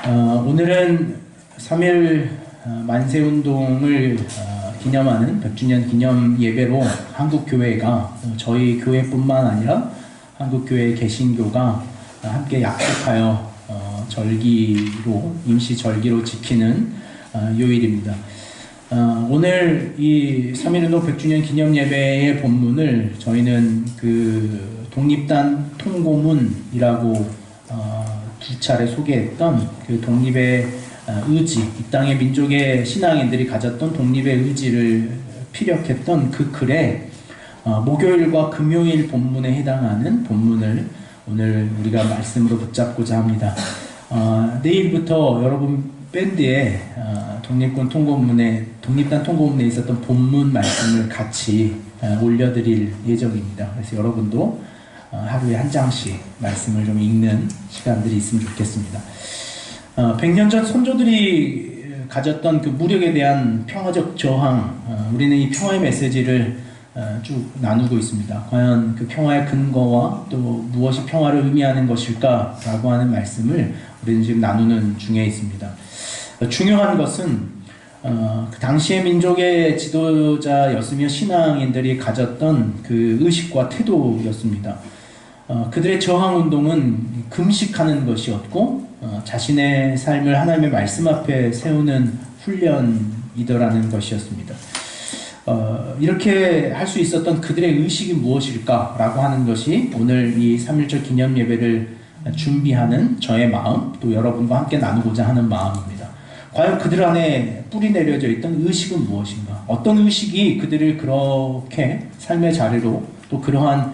오늘은 3.1 만세운동을 기념하는 100주년 기념 예배로 한국교회가 저희 교회뿐만 아니라 한국교회 개신교가 함께 약속하여 절기로 임시 절기로 지키는 요일입니다. 오늘 이 3.1운동 100주년 기념 예배의 본문을 저희는 그 독립단 통고문이라고 두 차례 소개했던 그 독립의 의지, 이 땅의 민족의 신앙인들이 가졌던 독립의 의지를 피력했던 그 글에 목요일과 금요일 본문에 해당하는 본문을 오늘 우리가 말씀으로 붙잡고자 합니다. 내일부터 여러분 밴드에 독립단 통고문에 있었던 본문 말씀을 같이 올려드릴 예정입니다. 그래서 여러분도 하루에 한 장씩 말씀을 좀 읽는 시간들이 있으면 좋겠습니다. 100년 전 선조들이 가졌던 그 무력에 대한 평화적 저항, 우리는 이 평화의 메시지를 쭉 나누고 있습니다. 과연 그 평화의 근거와 또 무엇이 평화를 의미하는 것일까라고 하는 말씀을 우리는 지금 나누는 중에 있습니다. 중요한 것은 그 당시의 민족의 지도자였으며 신앙인들이 가졌던 그 의식과 태도였습니다. 그들의 저항운동은 금식하는 것이었고 자신의 삶을 하나님의 말씀 앞에 세우는 훈련이더라는 것이었습니다. 이렇게 할 수 있었던 그들의 의식이 무엇일까? 라고 하는 것이 오늘 이 3.1절 기념 예배를 준비하는 저의 마음, 또 여러분과 함께 나누고자 하는 마음입니다. 과연 그들 안에 뿌리 내려져 있던 의식은 무엇인가? 어떤 의식이 그들을 그렇게 삶의 자리로 또 그러한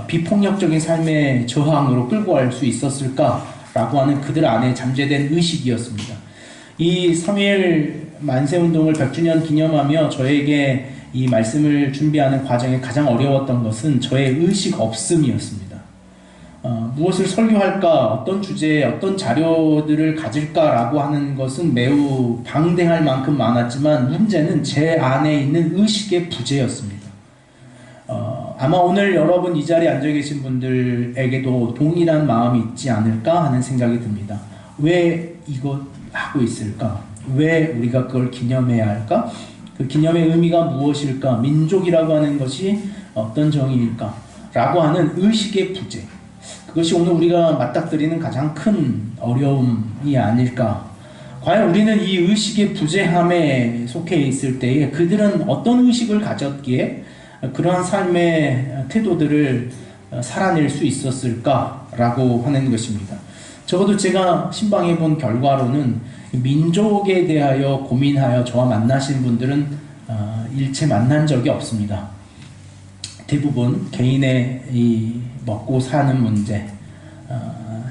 비폭력적인 삶의 저항으로 끌고 갈 수 있었을까라고 하는 그들 안에 잠재된 의식이었습니다. 이 3.1 만세운동을 100주년 기념하며 저에게 이 말씀을 준비하는 과정에 가장 어려웠던 것은 저의 의식 없음이었습니다. 무엇을 설교할까, 어떤 주제에 어떤 자료들을 가질까라고 하는 것은 매우 방대할 만큼 많았지만 문제는 제 안에 있는 의식의 부재였습니다. 아마 오늘 여러분 이 자리에 앉아 계신 분들에게도 동일한 마음이 있지 않을까 하는 생각이 듭니다. 왜 이거 하고 있을까? 왜 우리가 그걸 기념해야 할까? 그 기념의 의미가 무엇일까? 민족이라고 하는 것이 어떤 정의일까? 라고 하는 의식의 부재. 그것이 오늘 우리가 맞닥뜨리는 가장 큰 어려움이 아닐까? 과연 우리는 이 의식의 부재함에 속해 있을 때에 그들은 어떤 의식을 가졌기에 그러한 삶의 태도들을 살아낼 수 있었을까라고 하는 것입니다. 적어도 제가 신방해 본 결과로는 민족에 대하여 고민하여 저와 만나신 분들은 일체 만난 적이 없습니다. 대부분 개인의 이 먹고 사는 문제,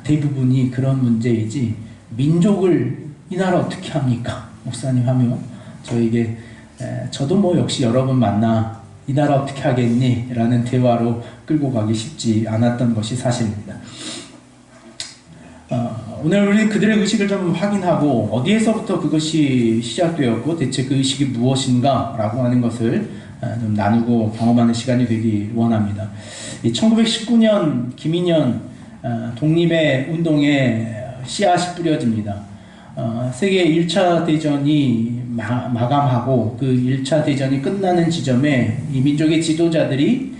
대부분이 그런 문제이지 민족을 이 나라 어떻게 합니까? 목사님 하며 저에게 저도 뭐 역시 여러분 만나 이 나라 어떻게 하겠니? 라는 대화로 끌고 가기 쉽지 않았던 것이 사실입니다. 오늘 우리 그들의 의식을 좀 확인하고 어디에서부터 그것이 시작되었고 대체 그 의식이 무엇인가 라고 하는 것을 좀 나누고 경험하는 시간이 되기 원합니다. 1919년 김인현 독립의 운동에 씨앗이 뿌려집니다. 세계 1차 대전이 마감하고 그 1차 대전이 끝나는 지점에 이 민족의 지도자들이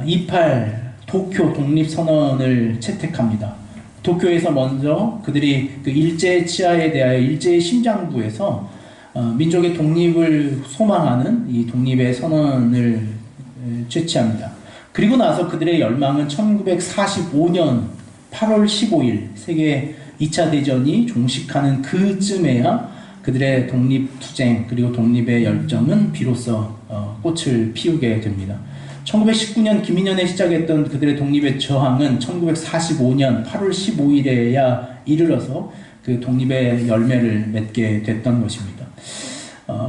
28 도쿄 독립선언을 채택합니다. 도쿄에서 먼저 그들이 그 일제 치하에 대하여 일제의 심장부에서 민족의 독립을 소망하는 이 독립의 선언을 채취합니다. 그리고 나서 그들의 열망은 1945년 8월 15일 세계 2차 대전이 종식하는 그쯤에야 그들의 독립투쟁 그리고 독립의 열정은 비로소 꽃을 피우게 됩니다. 1919년 김인현에 시작했던 그들의 독립의 저항은 1945년 8월 15일에야 이르러서 그 독립의 열매를 맺게 됐던 것입니다.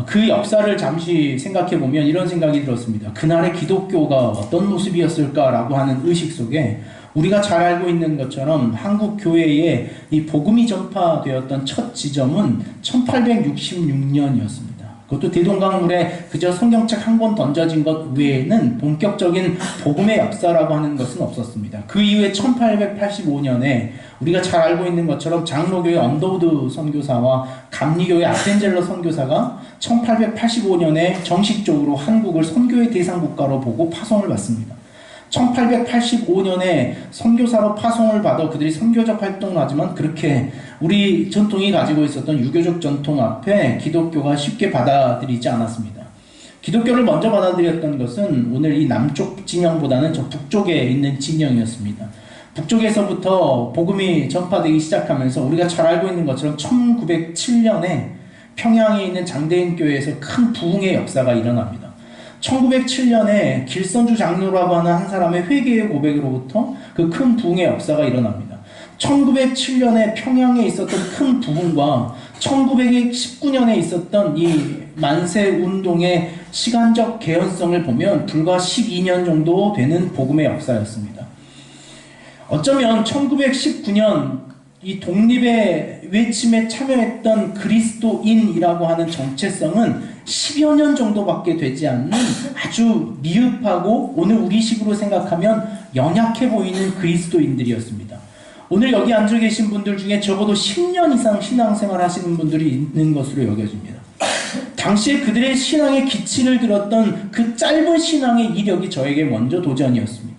그 역사를 잠시 생각해 보면 이런 생각이 들었습니다. 그날의 기독교가 어떤 모습이었을까라고 하는 의식 속에 우리가 잘 알고 있는 것처럼 한국 교회에 이 복음이 전파되었던 첫 지점은 1866년이었습니다. 그것도 대동강물에 그저 성경책 한 권 던져진 것 외에는 본격적인 복음의 역사라고 하는 것은 없었습니다. 그 이후에 1885년에 우리가 잘 알고 있는 것처럼 장로교회 언더우드 선교사와 감리교회 아펜젤러 선교사가 1885년에 정식적으로 한국을 선교의 대상 국가로 보고 파송을 받습니다. 1885년에 선교사로 파송을 받아 그들이 선교적 활동을 하지만 그렇게 우리 전통이 가지고 있었던 유교적 전통 앞에 기독교가 쉽게 받아들이지 않았습니다. 기독교를 먼저 받아들였던 것은 오늘 이 남쪽 진영보다는 저 북쪽에 있는 진영이었습니다. 북쪽에서부터 복음이 전파되기 시작하면서 우리가 잘 알고 있는 것처럼 1907년에 평양에 있는 장대인 교회에서 큰 부흥의 역사가 일어납니다. 1907년에 길선주 장로라고 하는 한 사람의 회개의 고백으로부터 그 큰 부흥의 역사가 일어납니다. 1907년에 평양에 있었던 큰 부흥과 1919년에 있었던 이 만세 운동의 시간적 개연성을 보면 불과 12년 정도 되는 복음의 역사였습니다. 어쩌면 1919년 이 독립의 외침에 참여했던 그리스도인이라고 하는 정체성은 10여 년 정도밖에 되지 않는 아주 미흡하고 오늘 우리식으로 생각하면 연약해 보이는 그리스도인들이었습니다. 오늘 여기 앉아 계신 분들 중에 적어도 10년 이상 신앙생활 하시는 분들이 있는 것으로 여겨집니다. 당시에 그들의 신앙의 기치를 들었던 그 짧은 신앙의 이력이 저에게 먼저 도전이었습니다.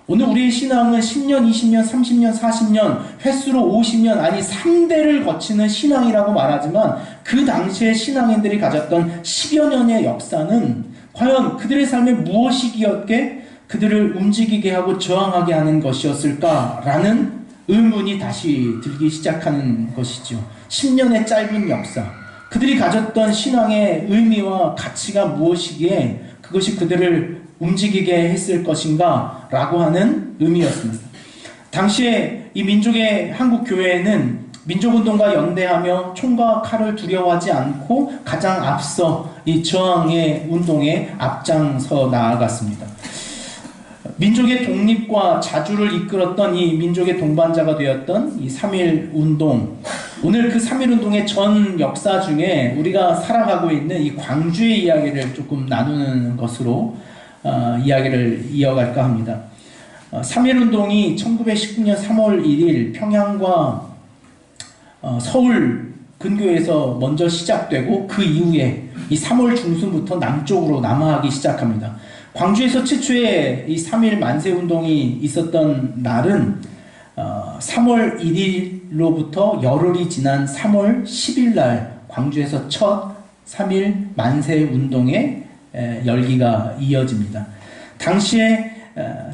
오늘 우리의 신앙은 10년, 20년, 30년, 40년, 횟수로 50년, 아니 3대를 거치는 신앙이라고 말하지만 그 당시의 신앙인들이 가졌던 10여 년의 역사는 과연 그들의 삶에 무엇이기였기에 그들을 움직이게 하고 저항하게 하는 것이었을까라는 의문이 다시 들기 시작하는 것이죠. 10년의 짧은 역사, 그들이 가졌던 신앙의 의미와 가치가 무엇이기에 그것이 그들을 움직이게 했을 것인가 라고 하는 의미였습니다. 당시에 이 민족의 한국 교회에는 민족운동과 연대하며 총과 칼을 두려워하지 않고 가장 앞서 이 저항의 운동에 앞장서 나아갔습니다. 민족의 독립과 자주를 이끌었던 이 민족의 동반자가 되었던 이 3.1 운동, 오늘 그 3.1 운동의 전 역사 중에 우리가 살아가고 있는 이 광주의 이야기를 조금 나누는 것으로 이야기를 이어갈까 합니다. 3.1운동이 1919년 3월 1일 평양과 서울 근교에서 먼저 시작되고 그 이후에 이 3월 중순부터 남쪽으로 남하하기 시작합니다. 광주에서 최초의 이 3.1 만세운동이 있었던 날은 3월 1일로부터 열흘이 지난 3월 10일 날 광주에서 첫 3.1 만세운동의 열기가 이어집니다. 당시에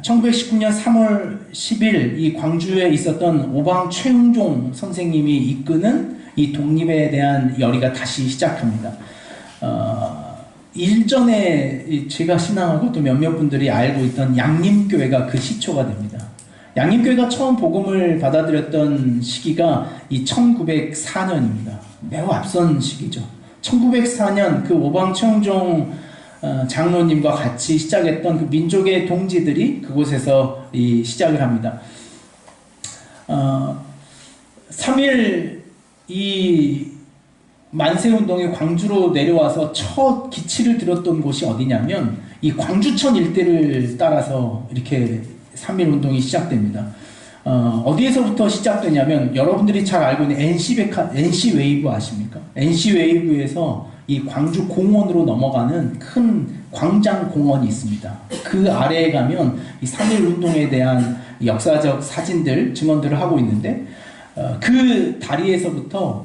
1919년 3월 10일 이 광주에 있었던 오방 최흥종 선생님이 이끄는 이 독립에 대한 열의가 다시 시작합니다. 일전에 제가 신앙하고 또 몇몇 분들이 알고 있던 양림교회가 그 시초가 됩니다. 양림교회가 처음 복음을 받아들였던 시기가 이 1904년입니다. 매우 앞선 시기죠. 1904년 그 오방 최흥종 장로님과 같이 시작했던 그 민족의 동지들이 그곳에서 이 시작을 합니다. 3.1 이 만세운동이 광주로 내려와서 첫 기치를 들었던 곳이 어디냐면 이 광주천 일대를 따라서 이렇게 3.1 운동이 시작됩니다. 어디에서부터 시작되냐면 여러분들이 잘 알고 있는 NC 웨이브 아십니까? NC 웨이브에서 이 광주 공원으로 넘어가는 큰 광장 공원이 있습니다. 그 아래에 가면 이 3.1 운동에 대한 역사적 사진들, 증언들을 하고 있는데 그 다리에서부터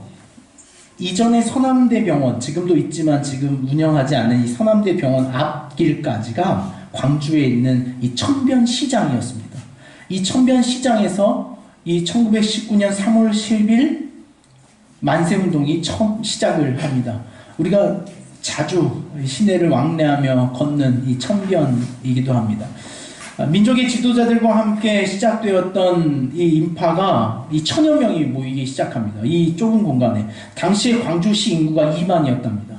이전에 서남대병원, 지금도 있지만 지금 운영하지 않은 이 서남대병원 앞길까지가 광주에 있는 이 천변시장이었습니다. 이 천변시장에서 이 1919년 3월 10일 만세운동이 처음 시작을 합니다. 우리가 자주 시내를 왕래하며 걷는 이 천변이기도 합니다. 민족의 지도자들과 함께 시작되었던 이 인파가 이 1000여 명이 모이기 시작합니다. 이 좁은 공간에. 당시에 광주시 인구가 2만이었답니다.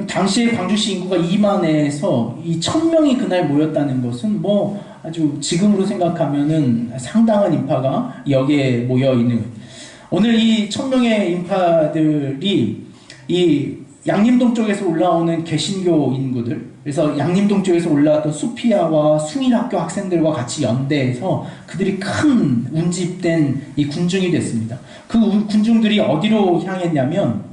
당시에 광주시 인구가 2만에서 이 1000명이 그날 모였다는 것은 뭐 아주 지금으로 생각하면은 상당한 인파가 여기에 모여 있는 거예요. 오늘 이 1000명의 인파들이 이 양림동 쪽에서 올라오는 개신교 인구들, 그래서 양림동 쪽에서 올라왔던 수피아와 숭일학교 학생들과 같이 연대해서 그들이 큰 운집된 이 군중이 됐습니다. 그 군중들이 어디로 향했냐면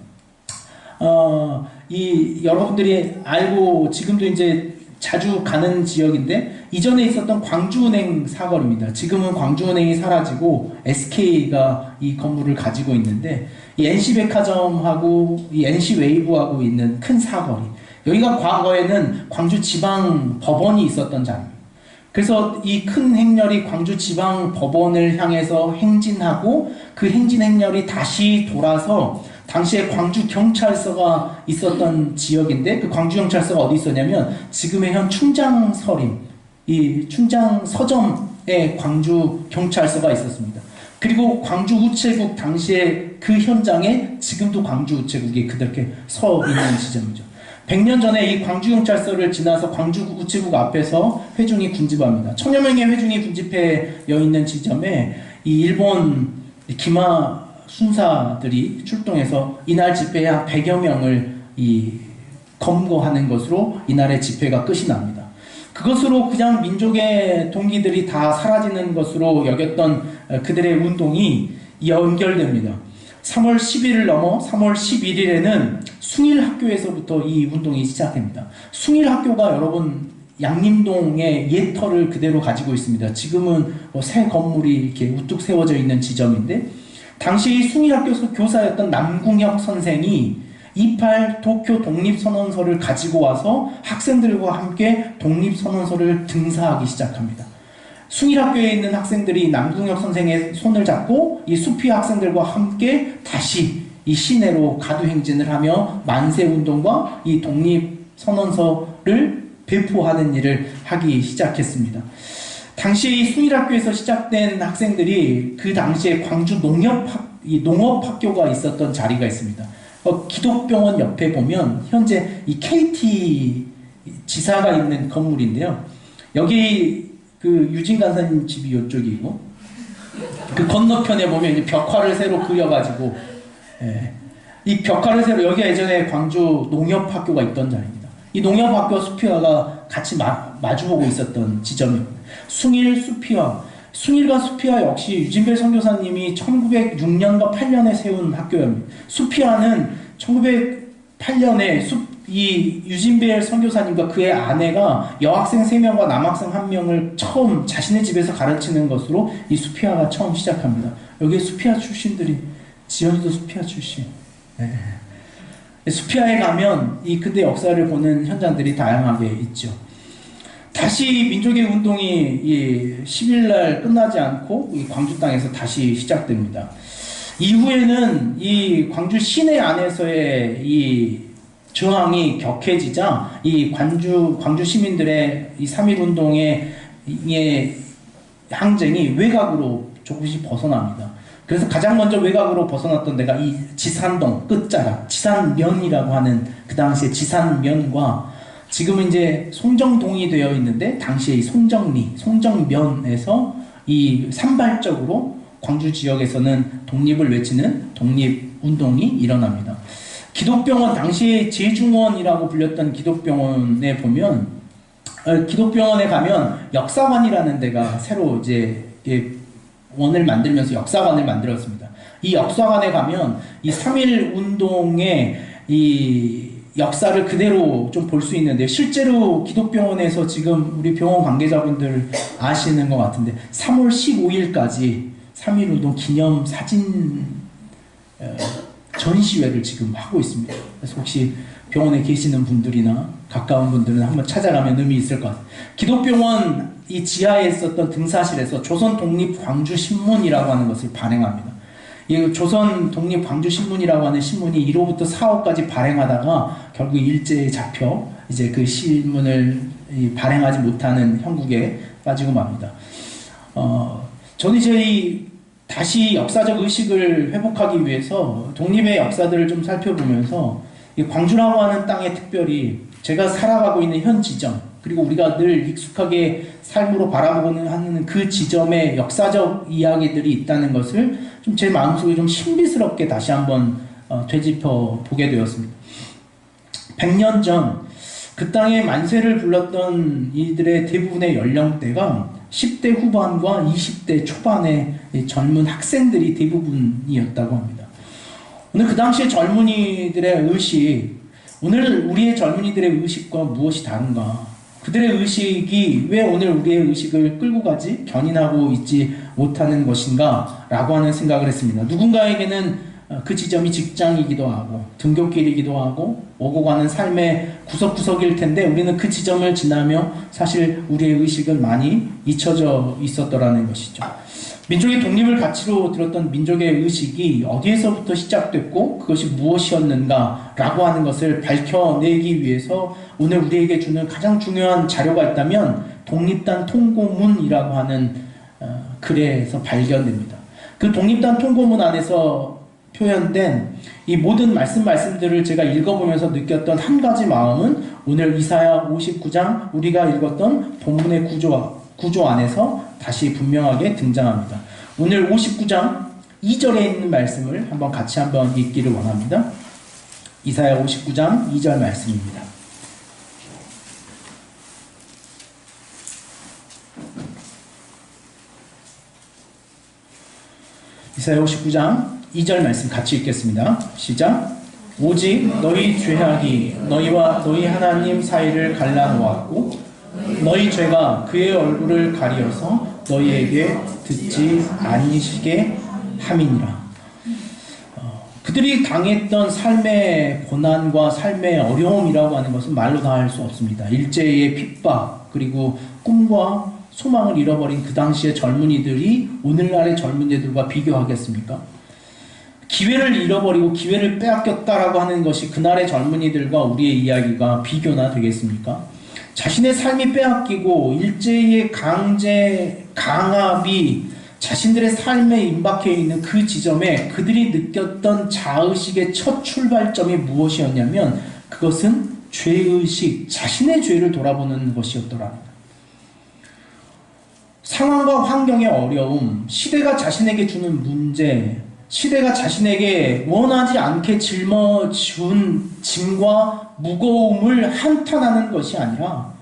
이 여러분들이 알고 지금도 이제 자주 가는 지역인데, 이전에 있었던 광주은행 사거리입니다. 지금은 광주은행이 사라지고 SK가 이 건물을 가지고 있는데, 이 NC백화점하고 이 NC웨이브하고 있는 큰 사거리, 여기가 과거에는 광주지방법원이 있었던 자리입니다. 그래서 이 큰 행렬이 광주지방법원을 향해서 행진하고, 그 행진 행렬이 다시 돌아서 당시에 광주경찰서가 있었던 지역인데, 그 광주경찰서가 어디 있었냐면 지금의 현 충장서림, 이 충장서점에 광주경찰서가 있었습니다. 그리고 광주우체국 당시에 그 현장에 지금도 광주우체국이 그렇게 서 있는 지점이죠. 100년 전에 이 광주경찰서를 지나서 광주우체국 앞에서 회중이 군집합니다. 1000여 명의 회중이 군집해 있는 지점에 이 일본 기마 순사들이 출동해서 이날 집회에 한 100여 명을 검거하는 것으로 이날의 집회가 끝이 납니다. 그것으로 그냥 민족의 동기들이 다 사라지는 것으로 여겼던 그들의 운동이 연결됩니다. 3월 10일을 넘어 3월 11일에는 숭일학교에서부터 이 운동이 시작됩니다. 숭일학교가 여러분 양림동의 옛터를 그대로 가지고 있습니다. 지금은 새 건물이 이렇게 우뚝 세워져 있는 지점인데, 당시 숭일학교 교사였던 남궁혁 선생이 28 도쿄 독립선언서를 가지고 와서 학생들과 함께 독립선언서를 등사하기 시작합니다. 숭일학교에 있는 학생들이 남궁혁 선생의 손을 잡고 이 수피 학생들과 함께 다시 이 시내로 가두행진을 하며 만세운동과 이 독립선언서를 배포하는 일을 하기 시작했습니다. 당시 숭일학교에서 시작된 학생들이 그 당시에 광주 농업학교가 있었던 자리가 있습니다. 기독병원 옆에 보면 현재 이 KT 지사가 있는 건물인데요. 여기 그 유진 간사님 집이 이쪽이고, 그 건너편에 보면 이제 벽화를 새로 그려가지고, 이 벽화를 새로, 여기가 예전에 광주 농협학교가 있던 자리입니다. 이 농협학교 수피아가 같이 마주보고 있었던 지점입니다. 숭일 수피아, 숭일과 수피아 역시 유진벨 선교사님이 1906년과 8년에 세운 학교입니다. 수피아는 1908년에 이 유진벨 선교사님과 그의 아내가 여학생 3명과 남학생 1명을 처음 자신의 집에서 가르치는 것으로 이 수피아가 처음 시작합니다. 여기에 수피아 출신들이, 지연이도 수피아 출신. 수피아에 가면 이 근대 역사를 보는 현장들이 다양하게 있죠. 다시 민족의 운동이 10일날 끝나지 않고 이 광주 땅에서 다시 시작됩니다. 이후에는 이 광주 시내 안에서의 이 저항이 격해지자 이 광주 시민들의 이 3.1 운동의 항쟁이 외곽으로 조금씩 벗어납니다. 그래서 가장 먼저 외곽으로 벗어났던 데가 이 지산동 끝자락, 지산면이라고 하는 그 당시에 지산면과, 지금은 이제 송정동이 되어 있는데 당시에 이 송정면에서 이 산발적으로 광주 지역에서는 독립을 외치는 독립운동이 일어납니다. 기독병원, 당시에 제중원이라고 불렸던 기독병원에 보면, 기독병원에 가면 역사관이라는 데가 새로 이제 원을 만들면서 역사관을 만들었습니다. 이 역사관에 가면 이 3.1 운동의 이 역사를 그대로 좀 볼 수 있는데, 실제로 기독병원에서 지금 우리 병원 관계자분들 아시는 것 같은데 3월 15일까지 3.1 운동 기념 사진 전시회를 지금 하고 있습니다. 그래서 혹시 병원에 계시는 분들이나 가까운 분들은 한번 찾아가면 의미 있을 것 같아요. 기독병원 이 지하에 있었던 등사실에서 조선독립광주신문이라고 하는 것을 발행합니다. 이 조선독립광주신문이라고 하는 신문이 1호부터 4호까지 발행하다가 결국 일제에 잡혀 이제 그 신문을 발행하지 못하는 형국에 빠지고 맙니다. 저는 이제 다시 역사적 의식을 회복하기 위해서 독립의 역사들을 좀 살펴보면서 이 광주라고 하는 땅에 특별히 제가 살아가고 있는 현 지점, 그리고 우리가 늘 익숙하게 삶으로 바라보고는 하는 그 지점에 역사적 이야기들이 있다는 것을 좀 제 마음속에 좀 신비스럽게 다시 한번 되짚어 보게 되었습니다. 100년 전 그 땅에 만세를 불렀던 이들의 대부분의 연령대가 10대 후반과 20대 초반의 젊은 학생들이 대부분이었다고 합니다. 오늘 그 당시의 젊은이들의 의식, 오늘 우리의 젊은이들의 의식과 무엇이 다른가? 그들의 의식이 왜 오늘 우리의 의식을 끌고 가지 견인하고 있지 못하는 것인가? 라고 하는 생각을 했습니다. 누군가에게는 그 지점이 직장이기도 하고 등굣길이기도 하고 오고 가는 삶의 구석구석일 텐데 우리는 그 지점을 지나며 사실 우리의 의식은 많이 잊혀져 있었더라는 것이죠. 민족의 독립을 가치로 들었던 민족의 의식이 어디에서부터 시작됐고 그것이 무엇이었는가 라고 하는 것을 밝혀내기 위해서 오늘 우리에게 주는 가장 중요한 자료가 있다면 독립단 통고문이라고 하는 글에서 발견됩니다. 그 독립단 통고문 안에서 표현된 이 모든 말씀들을 제가 읽어보면서 느꼈던 한 가지 마음은 오늘 이사야 59장 우리가 읽었던 본문의 구조 안에서 다시 분명하게 등장합니다. 오늘 59장 2절에 있는 말씀을 같이 한번 읽기를 원합니다. 이사야 59장 2절 말씀입니다. 이사야 59장 2절 말씀 같이 읽겠습니다. 시작. 오직 너희 죄악이 너희와 너희 하나님 사이를 갈라놓았고 너희 죄가 그의 얼굴을 가리어서 너희에게 듣지 아니시게 함이니라. 그들이 당했던 삶의 고난과 삶의 어려움이라고 하는 것은 말로 다 할 수 없습니다. 일제의 핍박 그리고 꿈과 소망을 잃어버린 그 당시의 젊은이들이 오늘날의 젊은이들과 비교하겠습니까? 기회를 잃어버리고 기회를 빼앗겼다라고 하는 것이 그날의 젊은이들과 우리의 이야기가 비교나 되겠습니까? 자신의 삶이 빼앗기고 일제의 강압이 자신들의 삶에 임박해 있는 그 지점에 그들이 느꼈던 자의식의 첫 출발점이 무엇이었냐면 그것은 죄의식, 자신의 죄를 돌아보는 것이었더라. 상황과 환경의 어려움, 시대가 자신에게 주는 문제, 시대가 자신에게 원하지 않게 짊어준 짐과 무거움을 한탄하는 것이 아니라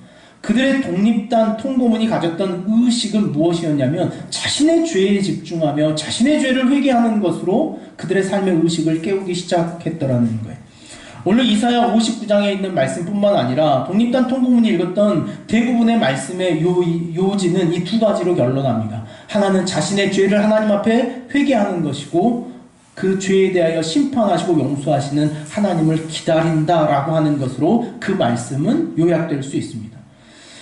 그들의 독립단 통고문이 가졌던 의식은 무엇이었냐면 자신의 죄에 집중하며 자신의 죄를 회개하는 것으로 그들의 삶의 의식을 깨우기 시작했더라는 거예요. 오늘 이사야 59장에 있는 말씀뿐만 아니라 독립단 통고문이 읽었던 대부분의 말씀의 요지는 이 두 가지로 결론합니다. 하나는 자신의 죄를 하나님 앞에 회개하는 것이고 그 죄에 대하여 심판하시고 용서하시는 하나님을 기다린다라고 하는 것으로 그 말씀은 요약될 수 있습니다.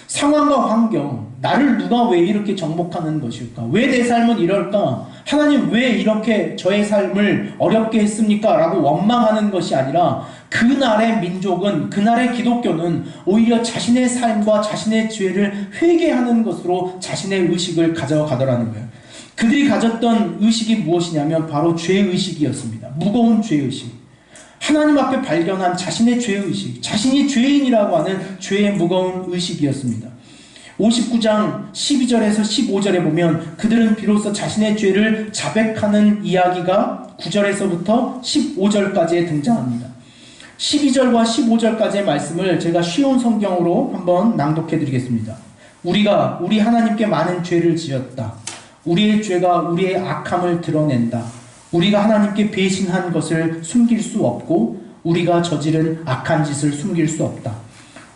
상황과 환경, 나를 누가 왜 이렇게 정복하는 것일까? 왜 내 삶은 이럴까? 하나님 왜 이렇게 저의 삶을 어렵게 했습니까? 라고 원망하는 것이 아니라 그날의 민족은, 그날의 기독교는 오히려 자신의 삶과 자신의 죄를 회개하는 것으로 자신의 의식을 가져가더라는 거예요. 그들이 가졌던 의식이 무엇이냐면 바로 죄의식이었습니다. 무거운 죄의식. 하나님 앞에 발견한 자신의 죄의식, 자신이 죄인이라고 하는 죄의 무거운 의식이었습니다. 59장 12절에서 15절에 보면 그들은 비로소 자신의 죄를 자백하는 이야기가 9절에서부터 15절까지에 등장합니다. 12절과 15절까지의 말씀을 제가 쉬운 성경으로 한번 낭독해 드리겠습니다. 우리가 우리 하나님께 많은 죄를 지었다. 우리의 죄가 우리의 악함을 드러낸다. 우리가 하나님께 배신한 것을 숨길 수 없고 우리가 저지른 악한 짓을 숨길 수 없다.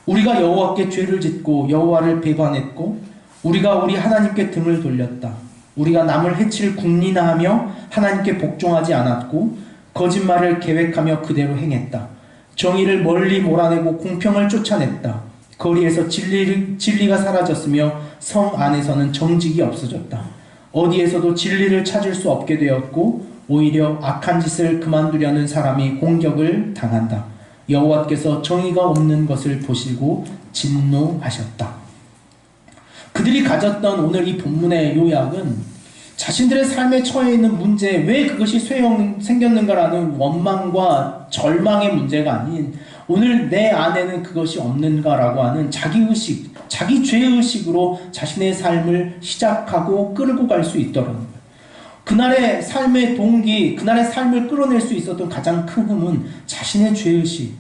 우리가 여호와께 죄를 짓고 여호와를 배반했고 우리가 우리 하나님께 등을 돌렸다. 우리가 남을 해칠 궁리나하며 하나님께 복종하지 않았고 거짓말을 계획하며 그대로 행했다. 정의를 멀리 몰아내고 공평을 쫓아냈다. 거리에서 진리가 사라졌으며 성 안에서는 정직이 없어졌다. 어디에서도 진리를 찾을 수 없게 되었고 오히려 악한 짓을 그만두려는 사람이 공격을 당한다. 여호와께서 정의가 없는 것을 보시고 진노하셨다. 그들이 가졌던 오늘 이 본문의 요약은 자신들의 삶에 처해 있는 문제, 왜 그것이 생겼는가라는 원망과 절망의 문제가 아닌 오늘 내 안에는 그것이 없는가라고 하는 자기의식, 자기 죄의식으로 자신의 삶을 시작하고 끌고 갈 수 있더라는 거예요. 그날의 삶의 동기, 그날의 삶을 끌어낼 수 있었던 가장 큰 힘은 자신의 죄의식.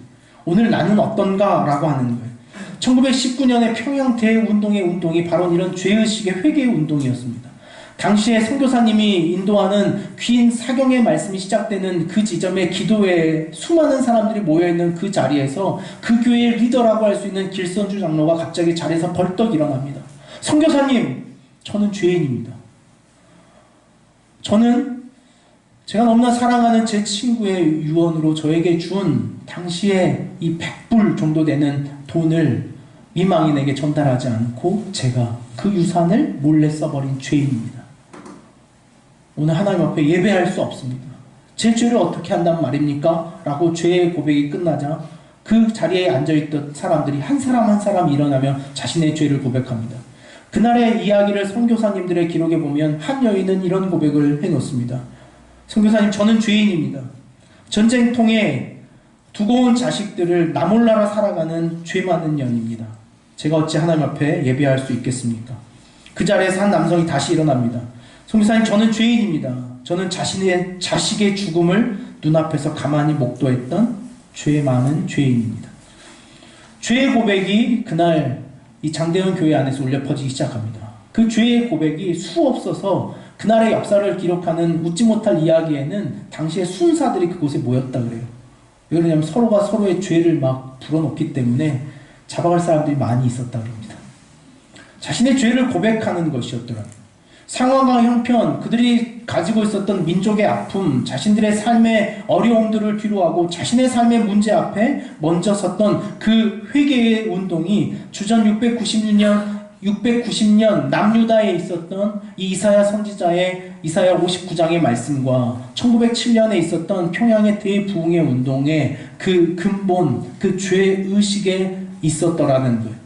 오늘 나는 어떤가? 라고 하는 거예요. 1919년에 평양 대운동의 운동이 바로 이런 죄의식의 회개의 운동이었습니다. 당시에 선교사님이 인도하는 긴 사경의 말씀이 시작되는 그 지점에 기도회에 수많은 사람들이 모여있는 그 자리에서 그 교회의 리더라고 할 수 있는 길선주 장로가 갑자기 자리에서 벌떡 일어납니다. 선교사님, 저는 죄인입니다. 저는 제가 너무나 사랑하는 제 친구의 유언으로 저에게 준 당시에 이 100불 정도 되는 돈을 이망인에게 전달하지 않고 제가 그 유산을 몰래 써버린 죄인입니다. 오늘 하나님 앞에 예배할 수 없습니다. 제 죄를 어떻게 한단 말입니까? 라고 죄의 고백이 끝나자 그 자리에 앉아있던 사람들이 한 사람 한 사람 일어나며 자신의 죄를 고백합니다. 그날의 이야기를 선교사님들의 기록에 보면 한 여인은 이런 고백을 해놓습니다. 선교사님, 저는 죄인입니다. 전쟁통에 두고 온 자식들을 나 몰라라 살아가는 죄 많은 년입니다. 제가 어찌 하나님 앞에 예배할 수 있겠습니까? 그 자리에서 한 남성이 다시 일어납니다. 선교사님, 저는 죄인입니다. 저는 자신의 자식의 죽음을 눈앞에서 가만히 목도했던 죄 많은 죄인입니다. 죄의 고백이 그날 이 장대원 교회 안에서 울려 퍼지기 시작합니다. 그 죄의 고백이 수없어서 그날의 역사를 기록하는 웃지 못할 이야기에는 당시의 순사들이 그곳에 모였다 그래요. 왜 그러냐면 서로가 서로의 죄를 막 불어넣기 때문에 잡아갈 사람들이 많이 있었다 그럽니다. 자신의 죄를 고백하는 것이었더라고요. 상황과 형편, 그들이 가지고 있었던 민족의 아픔, 자신들의 삶의 어려움들을 뒤로하고 자신의 삶의 문제 앞에 먼저 섰던 그 회개의 운동이 주전 690년 남유다에 있었던 이 이사야 선지자의 이사야 59장의 말씀과 1907년에 있었던 평양의 대부흥의 운동의 그 근본, 그 죄의식에 있었더라는 거예요.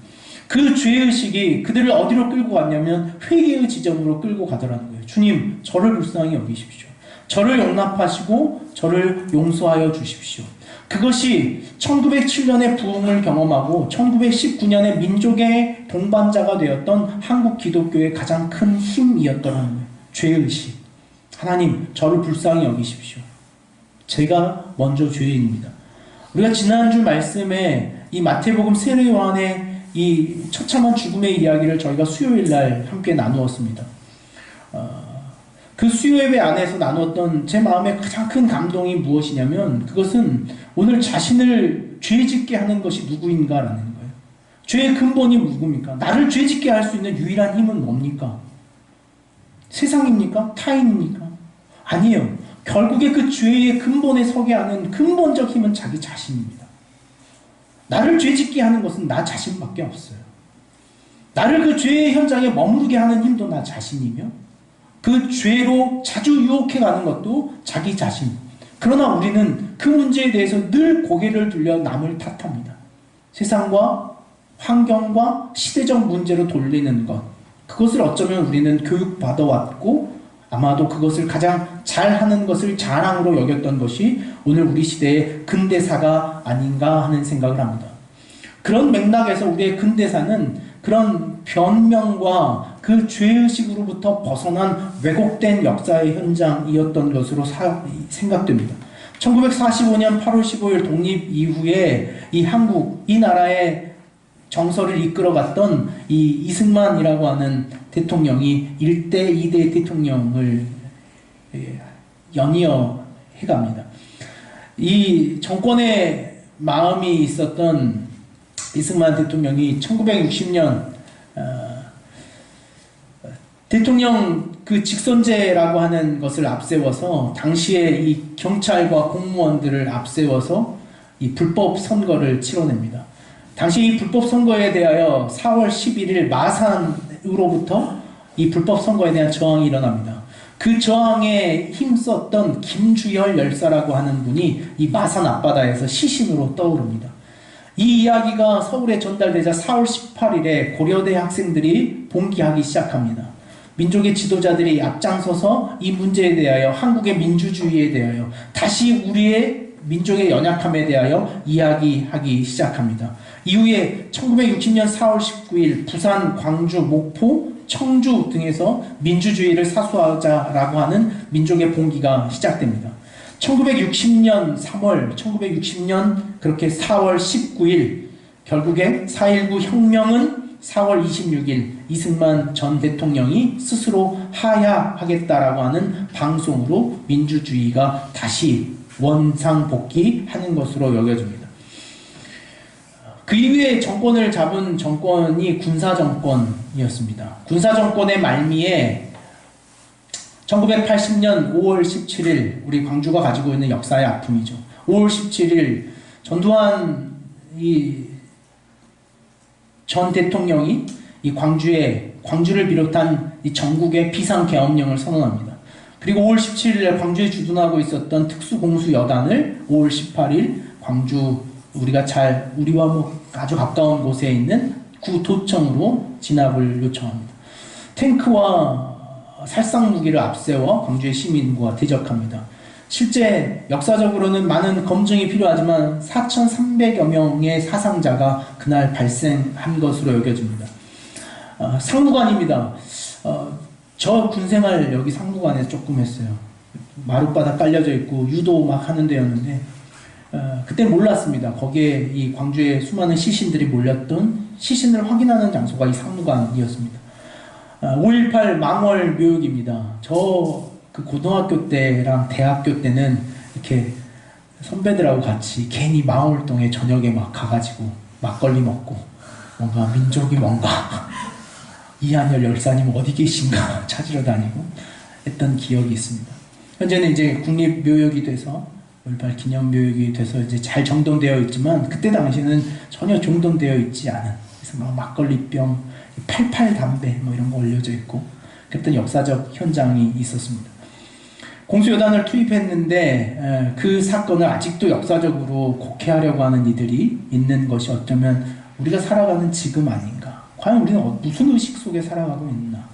그 죄의식이 그들을 어디로 끌고 갔냐면 회개의 지점으로 끌고 가더라는 거예요. 주님, 저를 불쌍히 여기십시오. 저를 용납하시고 저를 용서하여 주십시오. 그것이 1907년의 부흥을 경험하고 1919년에 민족의 동반자가 되었던 한국 기독교의 가장 큰 힘이었더라는 거예요. 죄의식. 하나님, 저를 불쌍히 여기십시오. 제가 먼저 죄인입니다. 우리가 지난주 말씀에 이 마태복음 세례 요한의 이 처참한 죽음의 이야기를 저희가 수요일날 함께 나누었습니다. 그 수요예배 안에서 나누었던 제 마음의 가장 큰 감동이 무엇이냐면 그것은 오늘 자신을 죄짓게 하는 것이 누구인가라는 거예요. 죄의 근본이 누굽니까? 나를 죄짓게 할 수 있는 유일한 힘은 뭡니까? 세상입니까? 타인입니까? 아니에요. 결국에 그 죄의 근본에 서게 하는 근본적 힘은 자기 자신입니다. 나를 죄짓게 하는 것은 나 자신밖에 없어요. 나를 그 죄의 현장에 머무르게 하는 힘도 나 자신이며 그 죄로 자주 유혹해가는 것도 자기 자신. 그러나 우리는 그 문제에 대해서 늘 고개를 들려 남을 탓합니다. 세상과 환경과 시대적 문제로 돌리는 것. 그것을 어쩌면 우리는 교육받아왔고 아마도 그것을 가장 잘하는 것을 자랑으로 여겼던 것이 오늘 우리 시대의 근대사가 아닌가 하는 생각을 합니다. 그런 맥락에서 우리의 근대사는 그런 변명과 그 죄의식으로부터 벗어난 왜곡된 역사의 현장이었던 것으로 생각됩니다. 1945년 8월 15일 독립 이후에 이 한국, 이 나라의 정서를 이끌어갔던 이 이승만이라고 하는 대통령이 1대, 2대 대통령을 연이어 해갑니다. 이 정권의 마음이 있었던 이승만 대통령이 1960년 대통령 그 직선제라고 하는 것을 앞세워서 당시에 이 경찰과 공무원들을 앞세워서 이 불법 선거를 치러냅니다. 당시 이 불법 선거에 대하여 4월 11일 마산으로부터 이 불법 선거에 대한 저항이 일어납니다. 그 저항에 힘썼던 김주열 열사라고 하는 분이 이 마산 앞바다에서 시신으로 떠오릅니다. 이 이야기가 서울에 전달되자 4월 18일에 고려대 학생들이 봉기하기 시작합니다. 민족의 지도자들이 앞장서서 이 문제에 대하여 한국의 민주주의에 대하여 다시 우리의 민족의 연약함에 대하여 이야기하기 시작합니다. 이후에 1960년 4월 19일 부산, 광주, 목포, 청주 등에서 민주주의를 사수하자라고 하는 민족의 봉기가 시작됩니다. 1960년 3월, 1960년 그렇게 4월 19일, 결국에 4.19 혁명은 4월 26일 이승만 전 대통령이 스스로 하야하겠다라고 하는 방송으로 민주주의가 다시 원상복귀하는 것으로 여겨집니다. 그 이후에 정권을 잡은 정권이 군사정권이었습니다. 군사정권의 말미에 1980년 5월 17일 우리 광주가 가지고 있는 역사의 아픔이죠. 5월 17일 전두환 전 대통령이 이 광주를 비롯한 이 전국의 비상계엄령을 선언합니다. 그리고 5월 17일에 광주에 주둔하고 있었던 특수공수여단을 5월 18일 광주 우리와 아주 가까운 곳에 있는 구도청으로 진압을 요청합니다. 탱크와 살상무기를 앞세워 광주의 시민과 대적합니다. 실제 역사적으로는 많은 검증이 필요하지만 4,300여 명의 사상자가 그날 발생한 것으로 여겨집니다. 상무관입니다. 저 군생활 여기 상무관에서 조금 했어요. 마룻바닥 깔려져 있고 유도 막 하는 데였는데 그때 몰랐습니다. 거기에 이 광주에 수많은 시신들이 몰렸던 시신을 확인하는 장소가 이 상무관이었습니다. 5.18 망월 묘역입니다. 그 고등학교 때랑 대학교 때는 이렇게 선배들하고 같이 괜히 망월동에 저녁에 막 가가지고 막걸리 먹고 뭔가 민족이 뭔가 이한열 열사님 어디 계신가 찾으러 다니고 했던 기억이 있습니다. 현재는 이제 국립묘역이 돼서 5.18 기념묘역이 돼서 이제 잘 정돈되어 있지만 그때 당시는 전혀 정돈되어 있지 않은, 그래서 막 막걸리병, 88 담배 뭐 이런 거 올려져 있고 그랬던 역사적 현장이 있었습니다. 공수여단을 투입했는데 그 사건을 아직도 역사적으로 곡해하려고 하는 이들이 있는 것이 어쩌면 우리가 살아가는 지금 아닌가. 과연 우리는 무슨 의식 속에 살아가고 있나.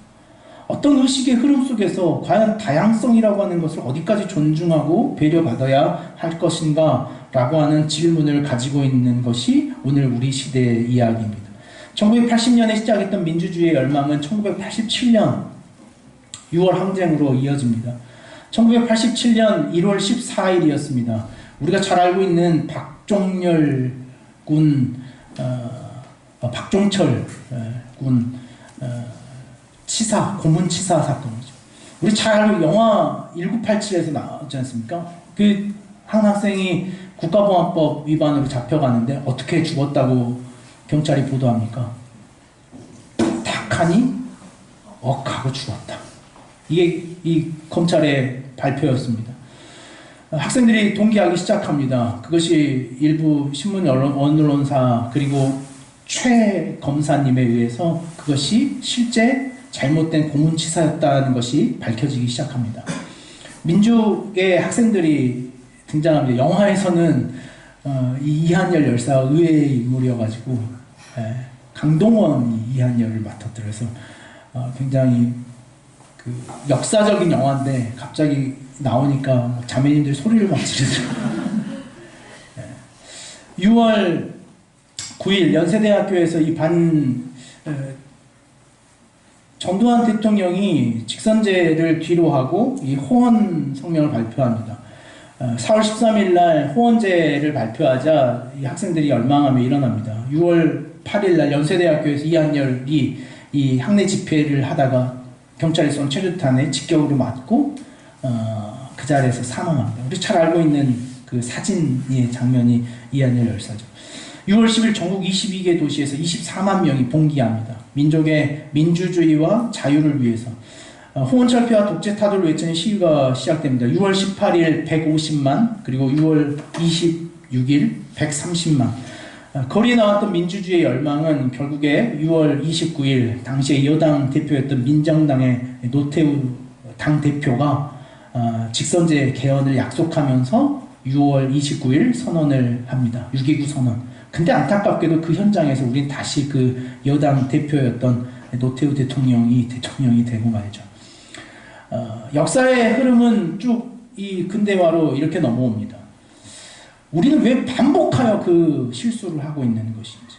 어떤 의식의 흐름 속에서 과연 다양성이라고 하는 것을 어디까지 존중하고 배려받아야 할 것인가 라고 하는 질문을 가지고 있는 것이 오늘 우리 시대의 이야기입니다. 1980년에 시작했던 민주주의의 열망은 1987년 6월 항쟁으로 이어집니다. 1987년 1월 14일이었습니다. 우리가 잘 알고 있는 박종철 군 치사, 고문치사 사건이죠. 우리 잘 알고 영화 1987에서 나왔지 않습니까? 그 한 학생이 국가보안법 위반으로 잡혀가는데 어떻게 죽었다고 경찰이 보도합니까? 탁 하니 하고 죽었다. 이게 이 검찰의 발표였습니다. 학생들이 동기하기 시작합니다. 그것이 일부 신문 언론사 그리고 최 검사님에 의해서 그것이 실제 잘못된 고문치사였다는 것이 밝혀지기 시작합니다. 민족의 학생들이 등장합니다. 영화에서는 이 이한열 열사가 의외의 인물이어가지고 강동원이 이한열을 맡았더라서 굉장히 그 역사적인 영화인데 갑자기 나오니까 자매님들이 소리를 막 지르더라고요. 6월 9일 연세대학교에서 전두환 대통령이 직선제를 뒤로하고 이 호언 성명을 발표합니다. 4월 13일 날 호언제를 발표하자 이 학생들이 열망하며 일어납니다. 6월 8일 날 연세대학교에서 이한열이 이 학내 집회를 하다가 경찰이 쏜 최루탄에 직격으로 맞고 그 자리에서 사망합니다. 우리 잘 알고 있는 그 사진의 장면이 이한열 열사죠. 6월 10일 전국 22개 도시에서 24만 명이 봉기합니다. 민족의 민주주의와 자유를 위해서 호언철폐와 독재 타도를 외치는 시위가 시작됩니다. 6월 18일 150만, 그리고 6월 26일 130만. 거리에 나왔던 민주주의의 열망은 결국에 6월 29일 당시의 여당 대표였던 민정당의 노태우 당대표가 직선제 개헌을 약속하면서 6월 29일 선언을 합니다. 6.29 선언. 근데 안타깝게도 그 현장에서 우린 다시 그 여당 대표였던 노태우 대통령이 되고 말죠. 역사의 흐름은 쭉 이 근대화로 이렇게 넘어옵니다. 우리는 왜 반복하여 그 실수를 하고 있는 것인지,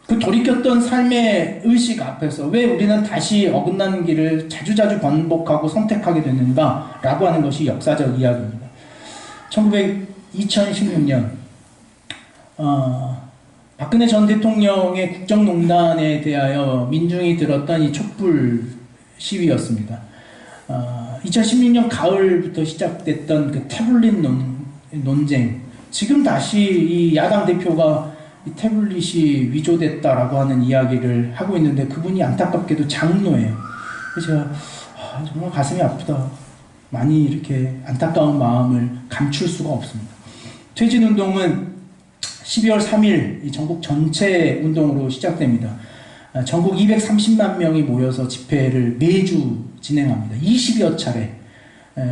그 돌이켰던 삶의 의식 앞에서 왜 우리는 다시 어긋나는 길을 자주자주 반복하고 선택하게 되는가 라고 하는 것이 역사적 이야기입니다. 2016년 박근혜 전 대통령의 국정농단에 대하여 민중이 들었던 이 촛불 시위였습니다. 2016년 가을부터 시작됐던 그 태블릿 논쟁, 지금 다시 이 야당 대표가 이 태블릿이 위조됐다라고 하는 이야기를 하고 있는데 그분이 안타깝게도 장로예요. 그래서 제가 정말 가슴이 아프다. 많이 이렇게 안타까운 마음을 감출 수가 없습니다. 퇴진운동은 12월 3일 전국 전체 운동으로 시작됩니다. 전국 230만 명이 모여서 집회를 매주 진행합니다. 20여 차례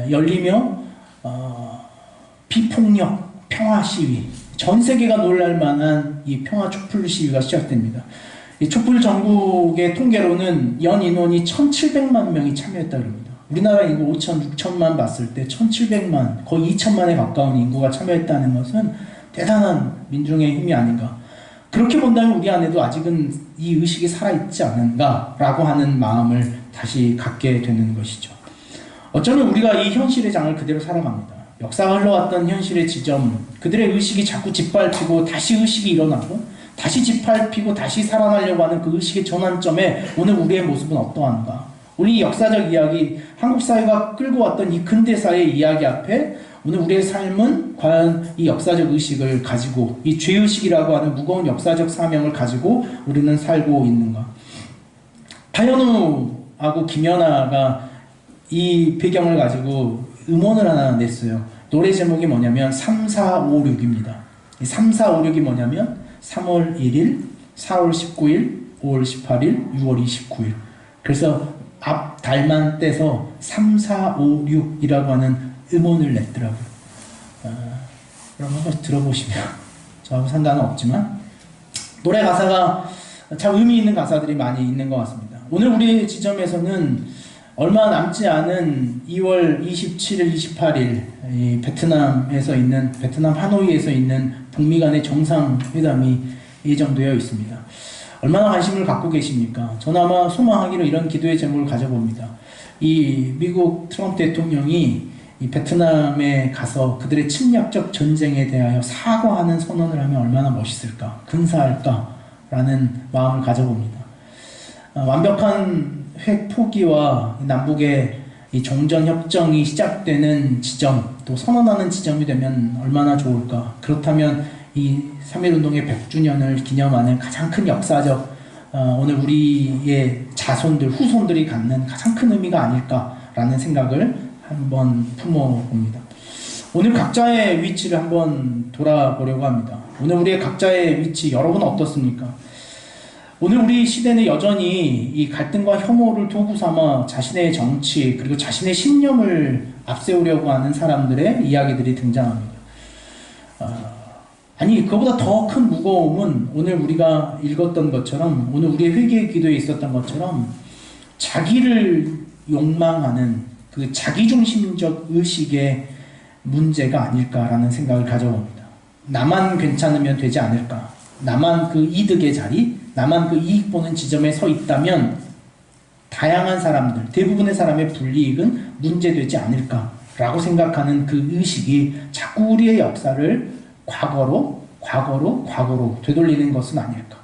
열리며 비폭력 평화 시위, 전 세계가 놀랄 만한 이 평화 촛불 시위가 시작됩니다. 이 촛불 전국의 통계로는 연 인원이 1,700만 명이 참여했다고 합니다. 우리나라 인구 5천, 6천만 봤을 때 1,700만, 거의 2천만에 가까운 인구가 참여했다는 것은 대단한 민중의 힘이 아닌가. 그렇게 본다면 우리 안에도 아직은 이 의식이 살아있지 않은가라고 하는 마음을 다시 갖게 되는 것이죠. 어쩌면 우리가 이 현실의 장을 그대로 살아갑니다. 역사가 흘러왔던 현실의 지점, 그들의 의식이 자꾸 짓밟히고 다시 의식이 일어나고 다시 짓밟히고 다시 살아나려고 하는 그 의식의 전환점에 오늘 우리의 모습은 어떠한가. 우리 역사적 이야기, 한국 사회가 끌고 왔던 이 근대사의 이야기 앞에 오늘 우리의 삶은 과연 이 역사적 의식을 가지고 이 죄의식이라고 하는 무거운 역사적 사명을 가지고 우리는 살고 있는가. 파현우하고 김연아가 이 배경을 가지고 음원을 하나 냈어요. 노래 제목이 뭐냐면 3456입니다. 3456이 뭐냐면 3월 1일, 4월 19일, 5월 18일, 6월 29일. 그래서 앞 달만 떼서 3456이라고 하는 음원을 냈더라고요. 그럼 한번 들어보시면 저하고 상관은 없지만 노래 가사가 참 의미 있는 가사들이 많이 있는 것 같습니다. 오늘 우리 지점에서는 얼마 남지 않은 2월 27일, 28일 이 베트남에서 있는 베트남 하노이에서 있는 북미 간의 정상회담이 예정되어 있습니다. 얼마나 관심을 갖고 계십니까? 저는 아마 소망하기로 이런 기도의 제목을 가져봅니다. 이 미국 트럼프 대통령이 이 베트남에 가서 그들의 침략적 전쟁에 대하여 사과하는 선언을 하면 얼마나 멋있을까, 근사할까 라는 마음을 가져봅니다. 완벽한 핵 포기와 남북의 이 종전협정이 시작되는 지점, 또 선언하는 지점이 되면 얼마나 좋을까. 그렇다면 이 3.1운동의 100주년을 기념하는 가장 큰 역사적 오늘 우리의 자손들, 후손들이 갖는 가장 큰 의미가 아닐까라는 생각을 한번 품어봅니다. 오늘 각자의 위치를 한번 돌아보려고 합니다. 오늘 우리의 각자의 위치, 여러분은 어떻습니까? 오늘 우리 시대는 여전히 이 갈등과 혐오를 도구 삼아 자신의 정치 그리고 자신의 신념을 앞세우려고 하는 사람들의 이야기들이 등장합니다. 아니 그거보다 더 큰 무거움은 오늘 우리가 읽었던 것처럼 오늘 우리의 회개의 기도에 있었던 것처럼 자기를 욕망하는 그 자기중심적 의식의 문제가 아닐까라는 생각을 가져봅니다. 나만 괜찮으면 되지 않을까, 나만 그 이득의 자리, 나만 그 이익 보는 지점에 서 있다면 다양한 사람들, 대부분의 사람의 불이익은 문제되지 않을까라고 생각하는 그 의식이 자꾸 우리의 역사를 과거로 되돌리는 것은 아닐까.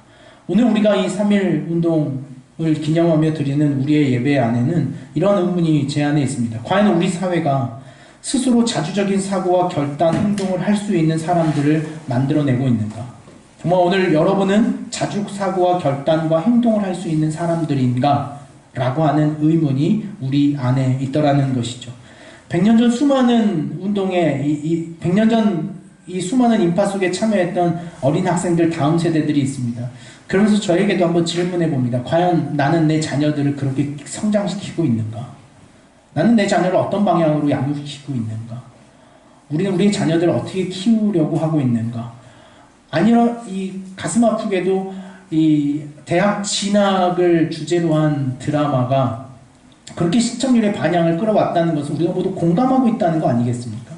오늘 우리가 이 3.1 운동을 기념하며 드리는 우리의 예배 안에는 이런 의문이 제 안에 있습니다. 과연 우리 사회가 스스로 자주적인 사고와 결단, 행동을 할 수 있는 사람들을 만들어내고 있는가? 정말 오늘 여러분은 자주 사고와 결단과 행동을 할 수 있는 사람들인가? 라고 하는 의문이 우리 안에 있더라는 것이죠. 100년 전 수많은 운동에, 100년 전 이 수많은 인파 속에 참여했던 어린 학생들 다음 세대들이 있습니다. 그러면서 저에게도 한번 질문해 봅니다. 과연 나는 내 자녀들을 그렇게 성장시키고 있는가? 나는 내 자녀를 어떤 방향으로 양육시키고 있는가? 우리는 우리의 자녀들을 어떻게 키우려고 하고 있는가? 아니라 이 가슴 아프게도 이 대학 진학을 주제로 한 드라마가 그렇게 시청률의 반향을 끌어왔다는 것은 우리가 모두 공감하고 있다는 거 아니겠습니까?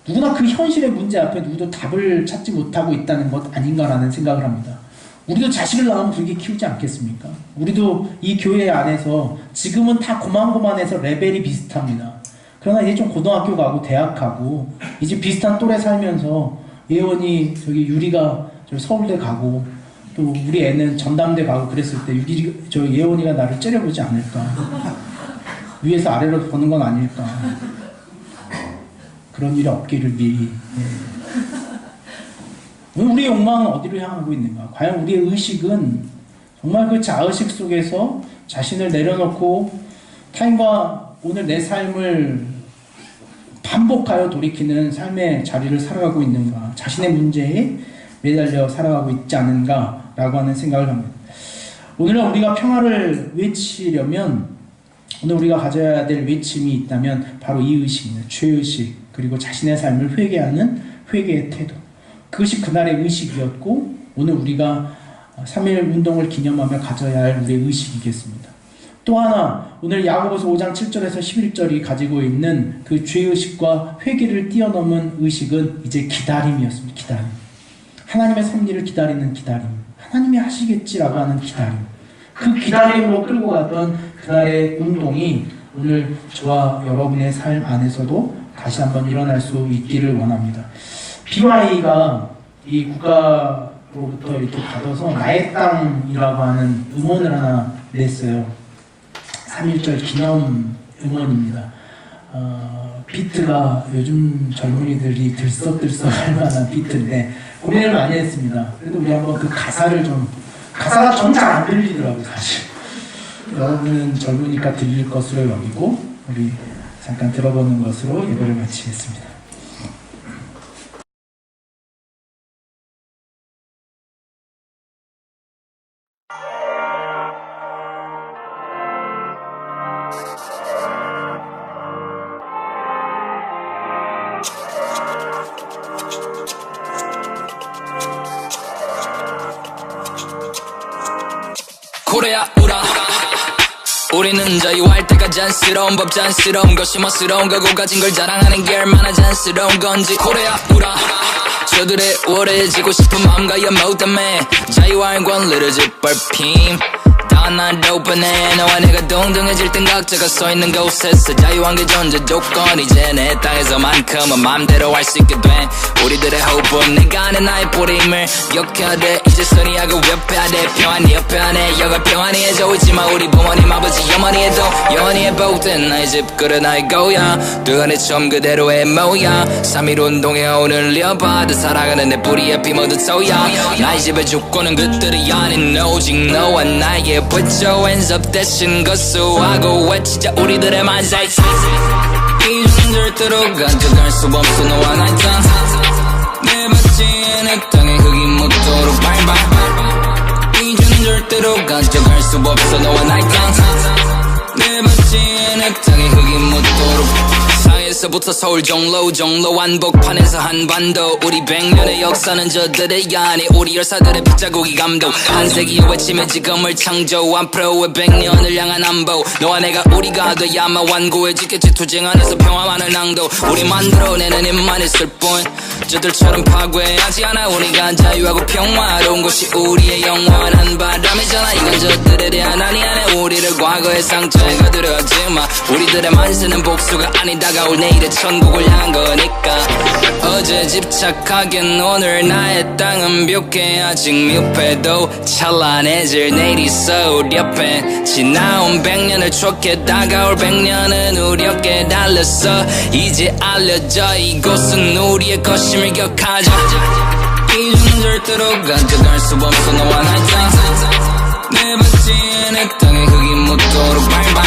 누구나 그 현실의 문제 앞에 누구도 답을 찾지 못하고 있다는 것 아닌가라는 생각을 합니다. 우리도 자식을 낳으면 그렇게 키우지 않겠습니까? 우리도 이 교회 안에서 지금은 다 고만고만해서 레벨이 비슷합니다. 그러나 이제 좀 고등학교 가고 대학 가고 이제 비슷한 또래 살면서 예원이 저기 유리가 저 서울대 가고 또 우리 애는 전담대 가고 그랬을 때 저 예원이가 나를 째려보지 않을까, 위에서 아래로 보는 건 아닐까, 그런 일이 없기를 미리. 우리의 욕망은 어디로 향하고 있는가? 과연 우리의 의식은 정말 그 자의식 속에서 자신을 내려놓고 타인과 오늘 내 삶을 반복하여 돌이키는 삶의 자리를 살아가고 있는가? 자신의 문제에 매달려 살아가고 있지 않은가? 라고 하는 생각을 합니다. 오늘은 우리가 평화를 외치려면, 오늘 우리가 가져야 될 외침이 있다면 바로 이 의식입니다. 죄의식, 그리고 자신의 삶을 회개하는 회개의 태도. 그것이 그날의 의식이었고 오늘 우리가 3.1 운동을 기념하며 가져야 할 우리의 의식이겠습니다. 또 하나, 오늘 야고보서 5장 7절에서 11절이 가지고 있는 그 죄의식과 회개를 뛰어넘은 의식은 이제 기다림이었습니다. 기다림. 하나님의 섭리를 기다리는 기다림. 하나님이 하시겠지라고 하는 기다림. 그 기다림으로 끌고 갔던 그날의 운동이 오늘 저와 여러분의 삶 안에서도 다시 한번 일어날 수 있기를 원합니다. BY가 이 국가로부터 이렇게 받아서 나의 땅이라고 하는 음원을 하나 냈어요. 3.1절 기념 음원입니다. 비트가 요즘 젊은이들이 들썩들썩 할 만한 비트인데 고민을 많이 했습니다. 그래도 우리 한번 그 가사를 가사가 전 잘 안 들리더라고요, 사실. 여러분은 젊으니까 들릴 것으로 여기고 우리 잠깐 들어보는 것으로 예배를 마치겠습니다. 고래야 울어 우리는 자유할 때가 잔스러운 법 잔스러운 것이 멋스러운 거고 가진 걸 자랑하는 게 얼마나 잔스러운 건지 고래야 울어 저들의 우월해지고 싶은 마음과 연모 때문에 자유할 권리를 짓밟힘 난 오픈해 너와 내가 동등해질 땐 각자가 서있는 곳에서 자유한 게 존재 조건 이제 내 땅에서만큼은 맘대로 할 수 있게 돼 우리들의 호흡은 내가 아는 나의 뿌림을 기억해야 돼 이제 선의하고 옆에야 돼 평안히 옆에 안에 여가 평안히 해줘 있지만 우리 부모님 아버지 어머니 해도 영원히 해보든 나의 집그릇 나의 고야 두간의 처음 그대로의 모야 3.1 운동에 오늘 이어받아 살아가는 내 뿌리에 피 모두 소야 나의 집의 주권은 그들이 아닌 오직 너와 나의 Put your hands up 대신 거수하고 외치자 우리들의 만세 이젠 절대로 가져갈 수 없어 너와 나의 땅 내 밭지에 내 땅에 흙이 묻도록 밟아 이젠 절대로 가져갈 수 없어 너와 나의 땅 내 밭지에 내 땅에 흙이 묻도록 사에서부터 서울 종로 한복판에서 한반도 우리 100년의 역사는 저들의 아니 우리 열사들의 빗자국이 감도 한 세기의 외침에 지금을 창조 앞으로의 100년을 향한 안보 너와 내가 우리가 돼야만 완고해지겠지 투쟁 안에서 평화만을 낭도 우리 만들어내는 힘만 있을 뿐 저들처럼 파괴하지 않아 우리가 자유하고 평화로운 곳이 우리의 영원한 바람이잖아 이건 저들에 대한 아니 안에 우리를 과거의 상처에 거두려하지마 우리들의 만세는 복수가 아닌 다가올 내일의 천국을 향한 거니까 어제 집착하긴 오늘 나의 땅은 뷰게 아직 미흡해도 찬란해질 내일이 있어 우리 옆에 지나온 100년을 추억해 다가올 100년은 우리 어깨에 달렸어 이제 알려져 이곳은 우리의 것임을 기억하자 이젠 절대로 가져갈 수 없어 너와 나의 땅내 밭지에 내 땅에 흙이 묻도록 밟아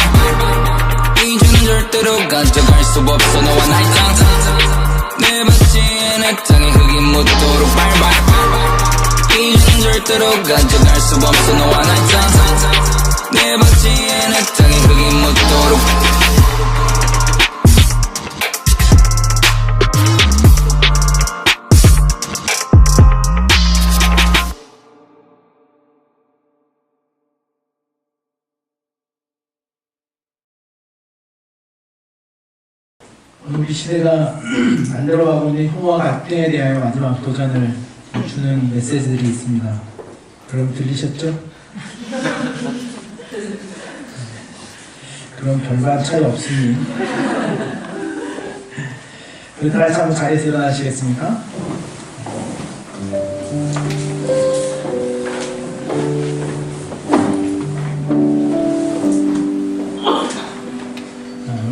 이젠 절대로 가져갈 수 없어 너와 나의 땅내 밭지에 내 땅에 흙이 묻도록 밟아 이젠 절대로 가져갈 수 없어 너와 나의 땅내 밭지에 내 땅에 흙이 묻도록 우리 시대가 만들어가고 있는 혐오와 갈등에 대하여 마지막 도전을 주는 메시지들이 있습니다. 그럼 들리셨죠? 그럼 별반 차이 없으니 우리 다 같이 한번 자리에서 일어나시겠습니까?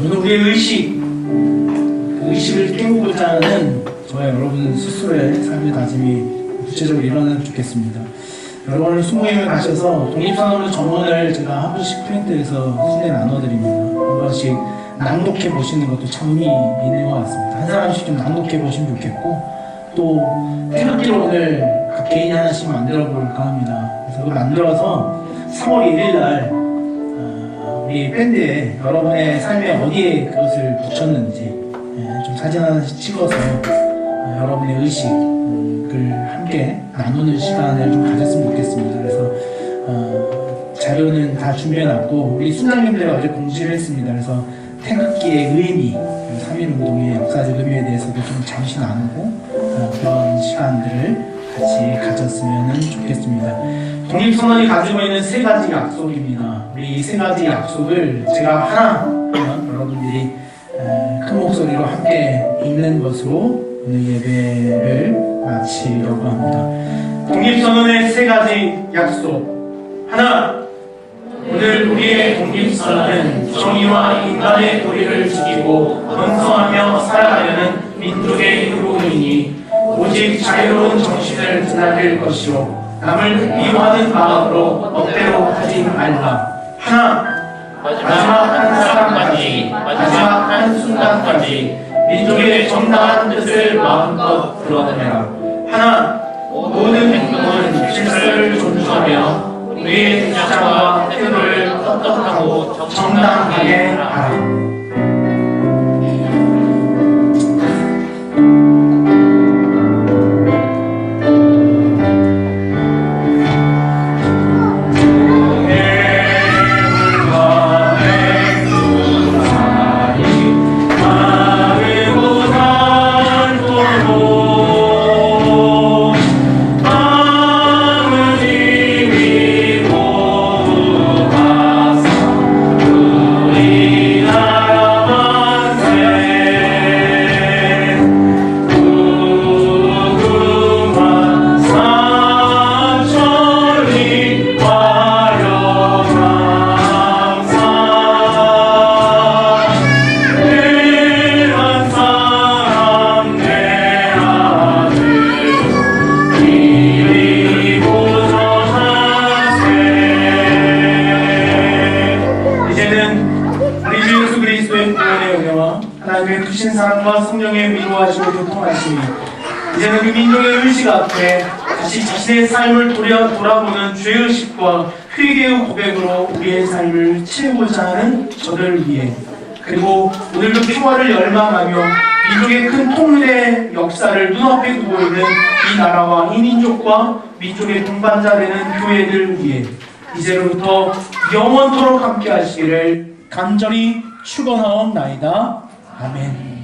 오늘 우리의 의식을 깨우고자 하는 저와 여러분 스스로의 삶의 다짐이 구체적으로 일어나면 좋겠습니다. 여러분 수모임을 가셔서 독립선언 전문을 제가 한 번씩 프린트해서 순회 나눠드립니다. 한 번씩 낭독해 보시는 것도 참 의미 있는 것 같습니다. 한 사람씩 좀 낭독해 보시면 좋겠고, 또 태극기 오늘 각 개인이 하나씩 만들어 볼까 합니다. 그래서 그걸 만들어서 3월 1일 날 우리 밴드에 여러분의 삶에 어디에 그것을 붙였는지 좀 사진 하나씩 찍어서 여러분의 의식을 함께 나누는 시간을 좀 가졌으면 좋겠습니다. 그래서 자료는 다 준비해놨고, 우리 순장님들이 어제 공지를 했습니다. 그래서 태극기의 의미, 3.1운동의 역사적 의미에 대해서도 좀 잠시 나누고 그런 시간들을 같이 가졌으면 좋겠습니다. 독립선언이 가지고 있는 3가지 약속입니다. 우리 이 3가지 약속을 제가 하나 여러분들이 큰 목소리로 함께 읽는 것으로 오늘 예배를 마치려고 합니다. 독립선언의 3가지 약속. 하나, 오늘 우리의 독립선언은 정의와 인간의 도리를 지키고 번성하며 살아가려는 민족의 의무이니 오직 자유로운 정신을 드나들 것이요 남을 미워하는 마음으로 멋대로 하지 말라. 하나, 마지막 한 사람까지, 마지막 한 순간까지 민족의 정당한 뜻을 마음껏 드러내라. 하나, 모든 행동은 질서를 존중하며 우리의 주장과 태도를 떳떳하고 정당하게 하라. 하나님의 크신 사랑과 성령의 위로하시고 교통하심이 이제는 그 민족의 의식 앞에 다시 자신의 삶을 돌아보는 죄의식과 회개의 고백으로 우리의 삶을 채우고자 하는 저들을 위해, 그리고 오늘도 평화를 열망하며 민족의 큰 통일의 역사를 눈앞에 두고 있는 이 나라와 이 민족과 민족의 동반자 되는 교회들을 위해 이제로부터 영원토록 함께 하시기를 간절히 축원하옵나이다. 아멘.